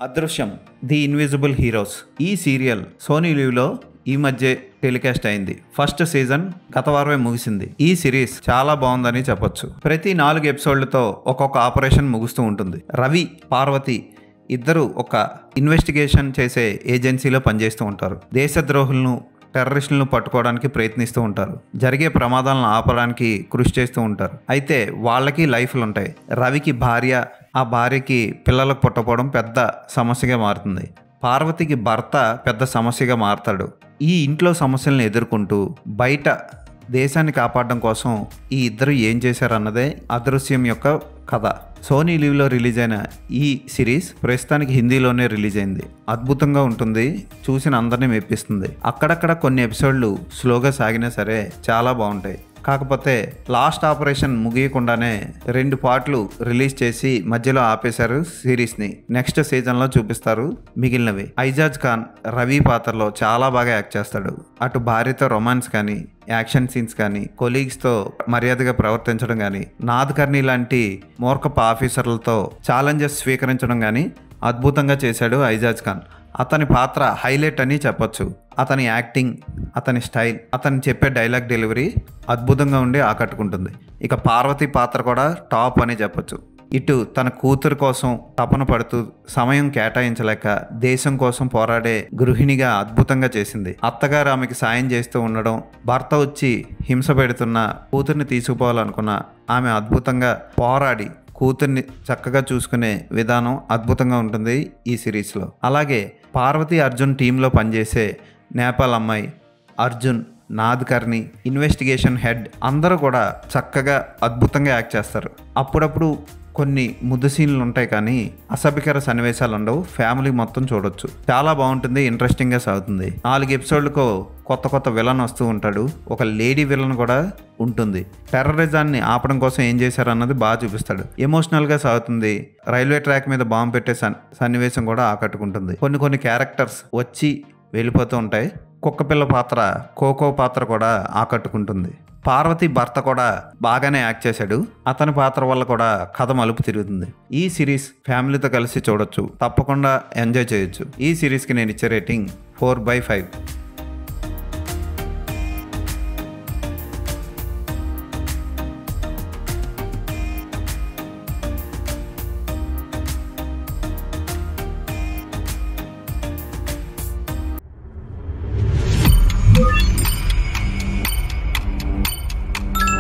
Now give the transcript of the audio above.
అదృశ్యం the invisible heroes ఈ serial Sony లీవ్లో ఈ మధ్య టెలికాస్ట్ అయింది. ఫస్ట్ సీజన్ గత వారమే ముగిసింది. ఈ సిరీస్ చాలా బాగుందని చెప్పొచ్చు. ప్రతి 4 ఎపిసోడ్లతో ఒక్కొక్క ఆపరేషన్ ముగుస్తూ ఉంటుంది. రవి, పార్వతి ఇద్దరు ఒక ఇన్వెస్టిగేషన్ చేసే ఏజెన్సీలో పనిచేస్తూ ఉంటారు. దేశద్రోహులను, టెర్రరిస్టులను పట్టుకోవడానికి ప్రయత్నిస్తూ ఉంటారు. జరిగే ప్రమాదాలను ఆపడానికి కృషి చేస్తూ ఉంటారు. అయితే వాళ్ళకి లైఫ్లు ఉంటాయి. రవికి భార్య, ఆ భార్యకి పిల్లలకు పుట్టకపోవడం పెద్ద సమస్యగా మారుతుంది. పార్వతికి భర్త పెద్ద సమస్యగా మారుతాడు. ఈ ఇంట్లో సమస్యలను ఎదుర్కొంటూ బయట దేశాన్ని కాపాడడం కోసం ఈ ఇద్దరు ఏం చేశారన్నదే అదృశ్యం యొక్క కథ. సోనీ లీవ్లో రిలీజ్ అయిన ఈ సిరీస్ ప్రస్తుతానికి హిందీలోనే రిలీజ్ అయింది. అద్భుతంగా ఉంటుంది, చూసిన అందరినీ మెప్పిస్తుంది. అక్కడక్కడ కొన్ని ఎపిసోడ్లు స్లోగా సాగినా సరే చాలా బాగుంటాయి. కాకపోతే లాస్ట్ ఆపరేషన్ ముగియకుండానే 2 పార్ట్లు రిలీజ్ చేసి మధ్యలో ఆపేశారు సిరీస్ని. నెక్స్ట్ సీజన్లో చూపిస్తారు మిగిలినవి. ఐజాజ్ ఖాన్ రవి పాత్రలో చాలా బాగా యాక్ట్ చేస్తాడు. అటు భార్యతో రొమాన్స్ కానీ, యాక్షన్ సీన్స్ కానీ, కొలీగ్స్తో మర్యాదగా ప్రవర్తించడం కానీ, నాద్ కర్నీ లాంటి మూర్ఖపు ఆఫీసర్లతో ఛాలెంజెస్ స్వీకరించడం కానీ అద్భుతంగా చేశాడు ఐజాజ్ ఖాన్. అతని పాత్ర హైలైట్ అని చెప్పొచ్చు. అతని యాక్టింగ్, అతని స్టైల్, అతను చెప్పే డైలాగ్ డెలివరీ అద్భుతంగా ఉండి ఆకట్టుకుంటుంది. ఇక పార్వతి పాత్ర కూడా టాప్ అని చెప్పొచ్చు. ఇటు తన కూతురు కోసం తపన పడుతూ సమయం కేటాయించలేక దేశం కోసం పోరాడే గృహిణిగా అద్భుతంగా చేసింది. అత్తగారు ఆమెకి సాయం చేస్తూ ఉండడం, భర్త వచ్చి హింస పెడుతున్న కూతుర్ని తీసుకుపోవాలనుకున్న ఆమె అద్భుతంగా పోరాడి కూతుర్ని చక్కగా చూసుకునే విధానం అద్భుతంగా ఉంటుంది ఈ సిరీస్లో. అలాగే పార్వతి అర్జున్ టీంలో పనిచేసే నేపాల్ అమ్మాయి, అర్జున్, నాద్ కర్నీ, ఇన్వెస్టిగేషన్ హెడ్ అందరూ కూడా చక్కగా అద్భుతంగా యాక్ట్ చేస్తారు. అప్పుడప్పుడు కొన్ని ముద్దు సీన్లు ఉంటాయి కానీ అసభ్యకర సన్నివేశాలు ఉండవు. ఫ్యామిలీ మొత్తం చూడొచ్చు. చాలా బాగుంటుంది, ఇంట్రెస్టింగ్గా సాగుతుంది. 4 ఎపిసోడ్లకు కొత్త విలన్ వస్తూ ఉంటాడు. ఒక లేడీ విలన్ కూడా ఉంటుంది. టెర్రరిజాన్ని ఆపడం కోసం ఏం చేశారన్నది బాగా చూపిస్తాడు. ఎమోషనల్గా సాగుతుంది. రైల్వే ట్రాక్ మీద బాంబు పెట్టే సన్నివేశం కూడా ఆకట్టుకుంటుంది. కొన్ని క్యారెక్టర్స్ వచ్చి వెళ్ళిపోతూ ఉంటాయి. కుక్కపిల్ల పాత్ర, కోకో పాత్ర కూడా ఆకట్టుకుంటుంది. పార్వతి భర్త కూడా బాగానే యాక్ట్ చేశాడు. అతని పాత్ర వల్ల కూడా కథ మలుపు తిరుగుతుంది. ఈ సిరీస్ ఫ్యామిలీతో కలిసి చూడొచ్చు. తప్పకుండా ఎంజాయ్ చేయొచ్చు. ఈ సిరీస్కి నేను ఇచ్చే రేటింగ్ 4/5.